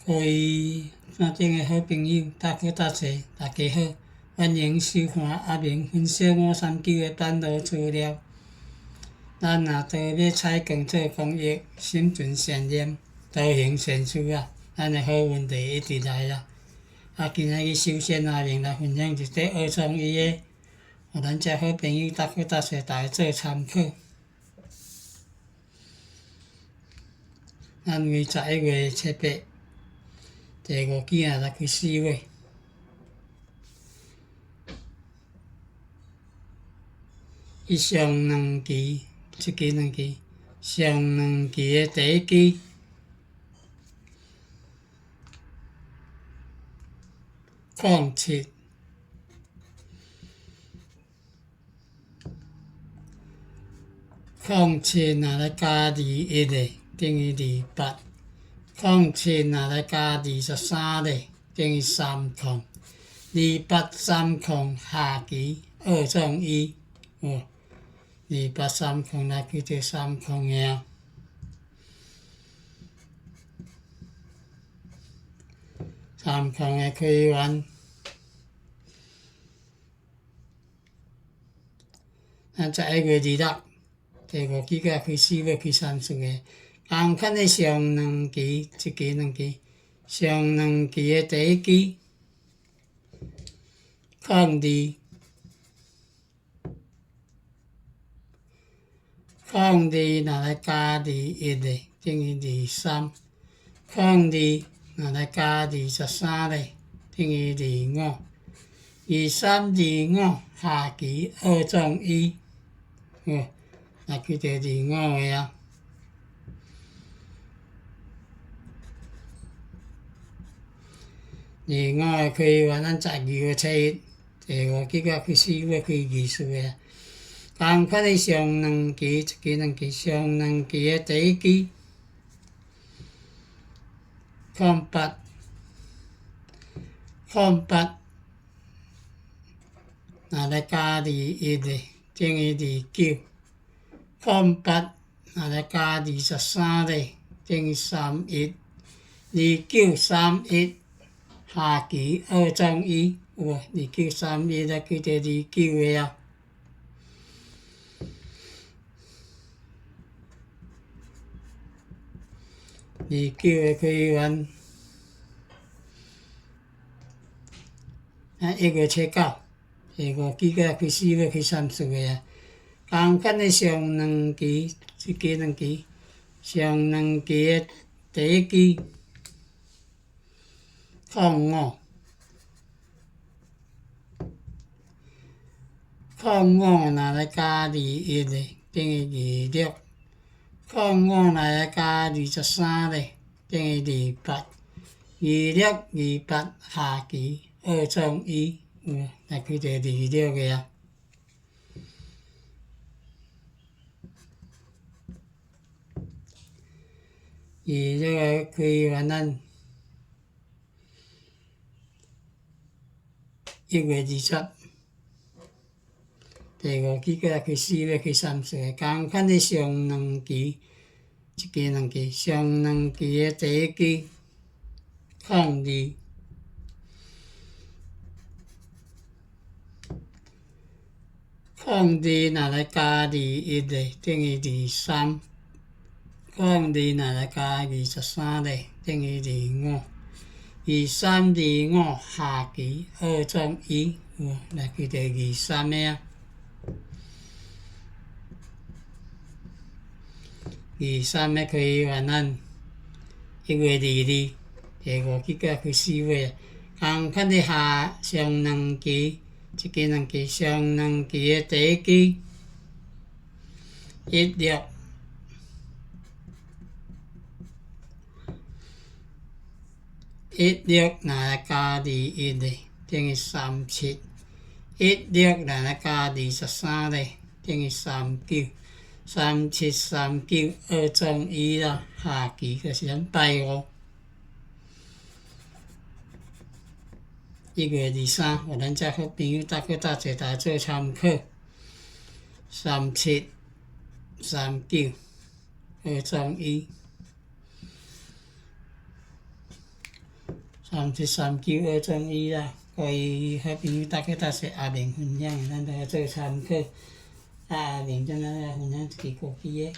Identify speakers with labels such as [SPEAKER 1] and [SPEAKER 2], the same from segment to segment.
[SPEAKER 1] 各位山顶的好朋友，大哥大姐，大家好，欢迎收看阿明分享539的版路资料。咱若都要采光做公益，心存善念，多行善事啊，咱的好运就一直来啦。今仔日首先阿明来分享一个二创一的，互咱遮好朋友大哥大姐大家做参考。咱为11月7日，第5期啊，来开4月。伊上2期，一期2期，上2期的第一期，07，若来加21个，等于28。07若来加23个，等于30。28、30下期2创1，28、30来去到30呀。30的开源，咱11月26，第5期甲开4月开30个。同款的上2期，一期2期，上2期的第一期02，02若来加21个，等于23。02若来加23个，等于25。23、25下期2创1，来去到25个啊。25个开源，咱12月7日，第5期甲开4月开24个。同款的上2期，一期2期，上2期的第一期08，若来加21个，等于29。08若来加23个，等于31。29、31下期2创1，有啊，29、31来去到29个啊。29个开源，1月7九，第5期甲开4月开30个啊。同款的上2期，一期2期，上2期的第一期05，05若来加21个，等于26。05若来加23个，等于28。26、28下期2创1，来去到26个啊。26个开源，咱1月20，第5期甲开4月开30个。同款的上2期，一期2期，上2期的第一期02，若来加21个，等于23。02若来加23个，等于25。23、25下期2创1，来去到23个啊。23个开源，咱1月22，第5期甲开4月。同款的上2期，一期2期，上2期的第一期16。16若来加21个，等于37。16若来加23个，等于39。37、39 2创1啦，下期就是咱拜5。1月23，互咱遮好朋友大哥大姐大家做参考。37、39 2创1。3739啦，各位好朋友，大家多谢阿明分享，咱大家做参考。阿明怎咱来分享一支国旗的。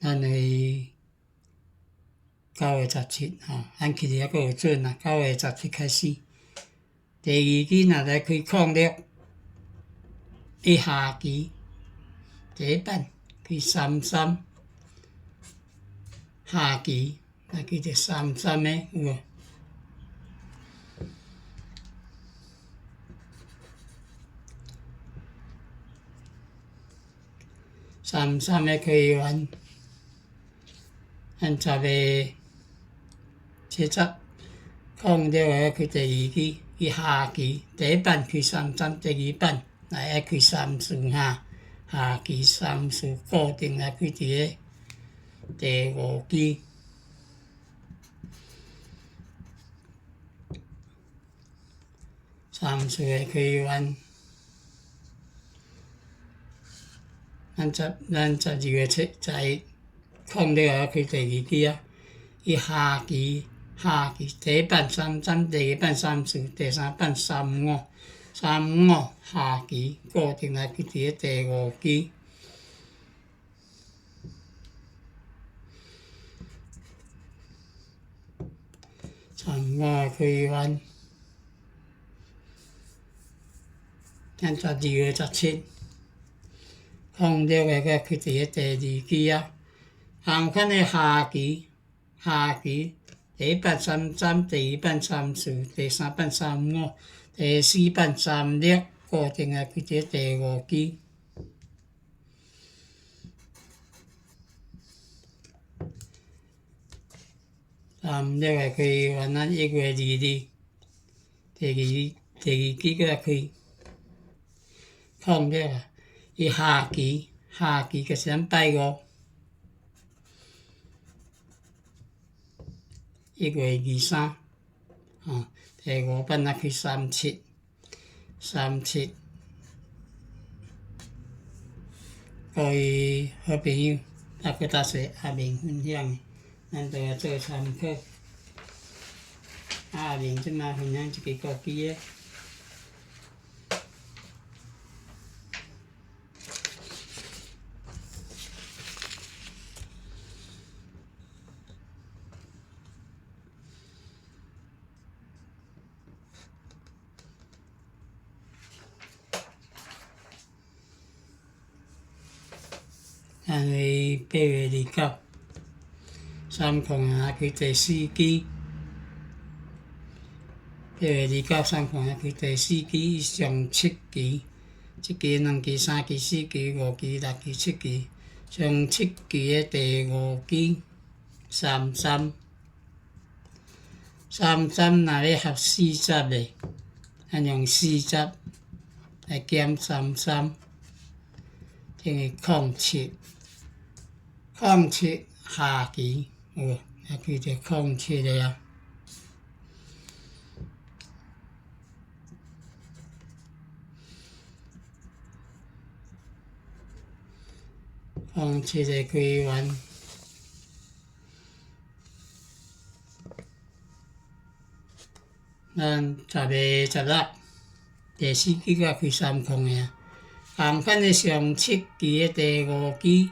[SPEAKER 1] 咱个9月17咱去日还佫有准啊，9月17开始。第二期若来开矿了，伊下期第一版开33，下期来开第33个有无？33个开完。咱10月70矿了后开第二期，伊下期第一版开33，第二版来开34下期34固定来开伫个第5期。34个开完，咱12月7矿了后开第二期啊，伊下期第一版33，第二版34，第三版35下期固定来去伫个第5期。35开完，咱12月17矿了后才去伫个第2期啊。同款的下期第一版33，第二版34，第三版35，第四版36，固定来去伫个第5期。36个开完，咱1月22，第二期佫来开，矿了啊，伊下期就是咱拜5。1月23，第5版仔开37，各位好朋友，大家多谢阿明分享，咱都做参考。阿明即摆分享一支国旗的。咱个8月29，3矿也开第4期。8月29，3矿也开第4期，上7期，1期、2期、3期、4期、5期、6期、7期，上7期的第5期33，若要合40个，咱用40来减33，等于07下期有无？也开着07个啊。07个开完，咱10月16，第4期才开3矿个啊。同款的上7期的第5期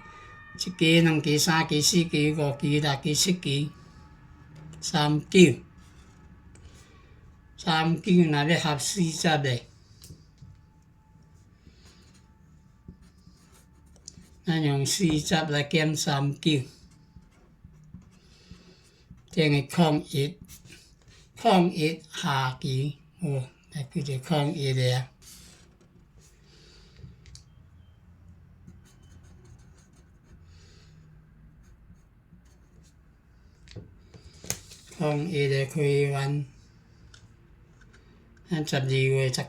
[SPEAKER 1] ，1期、2期、3期、4期、5期、6期、7期，39若要合40个，咱用40来减39，等于01下期有无？来开着01个啊。01个开完，咱12月19，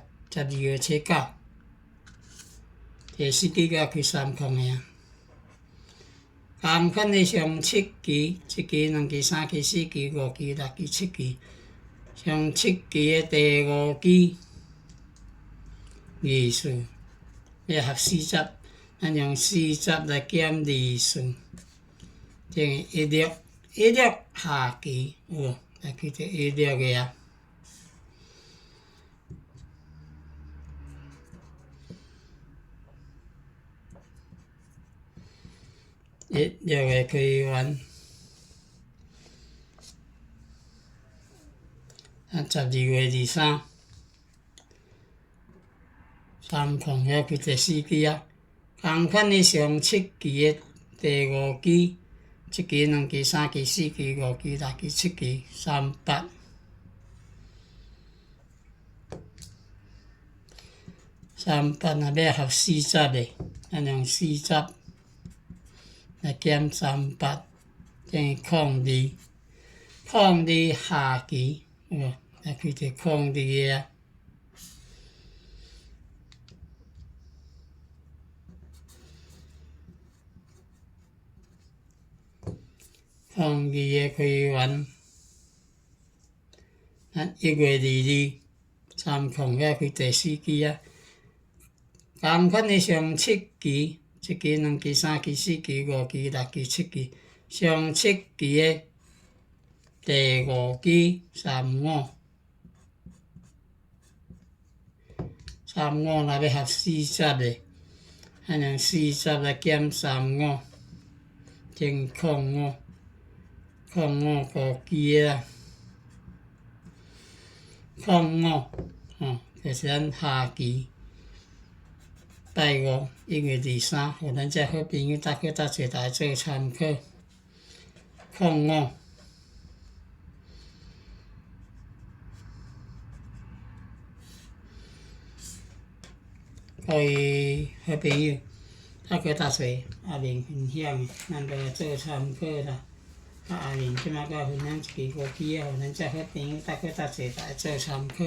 [SPEAKER 1] 第4期甲开3空的啊。同款的上7期，1期、2期、3期、4期、5期、6期、7期。上7期的第5期字数要合4节，咱用4节来减字数，等于16下期有无？来去到16个啊。16个开完，12月23，3空遐去第4期啊。同款的上7期的第5期，1期、2期、3期、4期、5期、6期、7期，38。38若要合4节的，咱用4节来减38，等于02。02下期有无？来去到02个啊。02个开完，咱1月22，3空遐开第4期啊。同款的上7期、1期、2期、3期、4期、5期、6期、7期，上7期的第5期35，若要合4节的，咱用4节来减35，等于05。05 5期的啊。05，就是咱下期拜51月23，互咱遮好朋友搭去搭做来做参考。05。各位好朋友，搭去搭做阿明分享的，咱就来做参考啦。阿明即马甲分享一期5期的，互咱遮好朋友搭去搭做来做参考。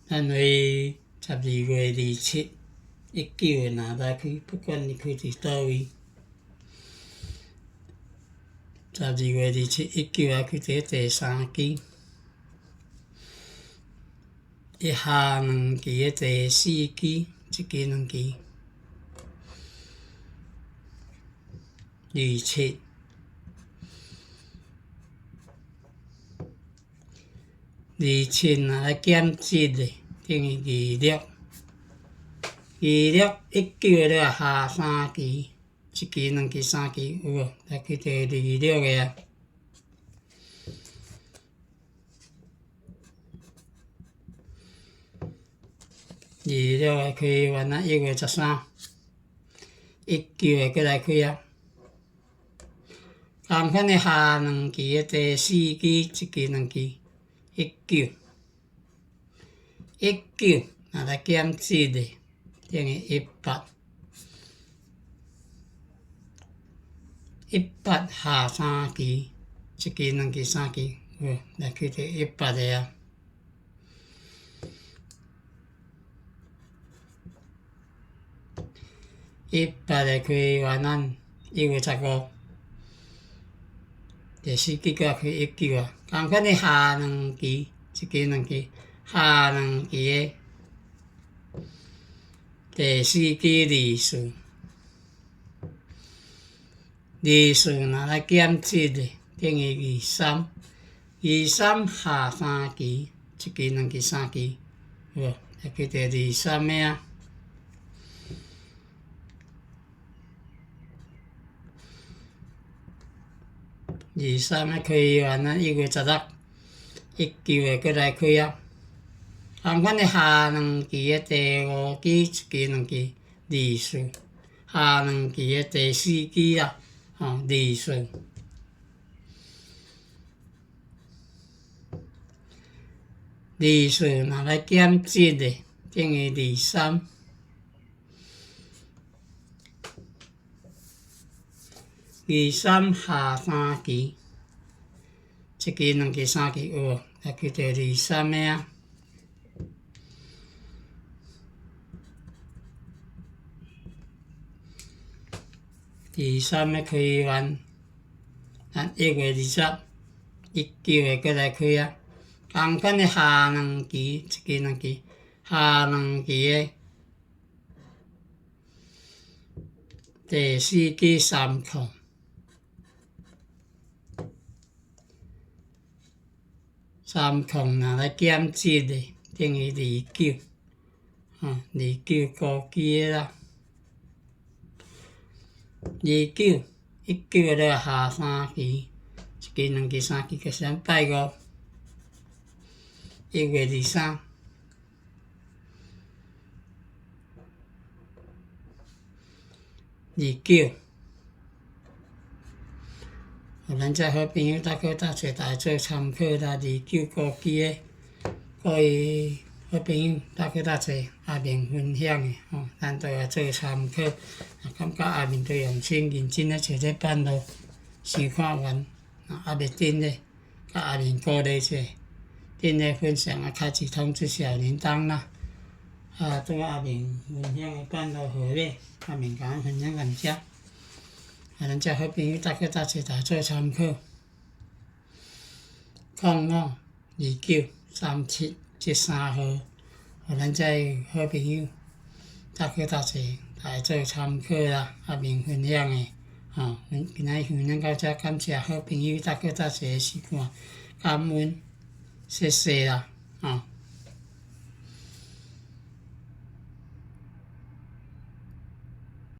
[SPEAKER 1] 咱为12月27、19的若来开，不管你开伫倒位，12月27、19也开伫第3期，下2期的第4期，1期、2期27。27若来减1的，等于26。26、19的了下3期，1期、2期、3期有无？来去到26个啊。26个开完啊，1月13，19个过来开啊。同款的下2期的第4期、1期、2期，19若来减1的，等于18。18下3期，1期、2期、3期，有无？来去到18个啊。18个开完咱1月15，第4期才开19啊。同款的下2期，1期、2期，下2期的第4期字数，若来减1的，等于23。23下3期，1期、2期、3期，有无？来去到23个啊。23个开完啊，1月16，19个过来开啊。同款的下2期的第5期、1期、2期字数，下2期的第4期啦，字数。字数若来减1的，等于23。23下3期，一期、2期、3期有无？来去到23个啊。23个开完，咱1月20，19个过来开啊。同款的下2期，一期、2期，下2期的第4期3空。3空若来减7个，等于29，29高期的啦。29个了下3期，一期、2期、3期，就是咱拜5，1月23。29，互咱遮好朋友搭去搭做，大家做参考啦。29高期的，各位好朋友搭去搭做阿明分享的咱都来做参考。感觉阿明都用心认真咧找这版路，想看完，还袂等咧，甲阿明鼓励者，等咧分享开启通知小铃铛啦。对阿明分享的版路好咧，阿明甲咱分享感谢。咱遮好朋友搭去搭做，大家做参考。052937这3号，互咱遮好朋友搭去搭做，大家做参考啦。阿明分享的，今仔日分享到遮，感谢好朋友搭去搭做的时看，感恩，谢谢啦，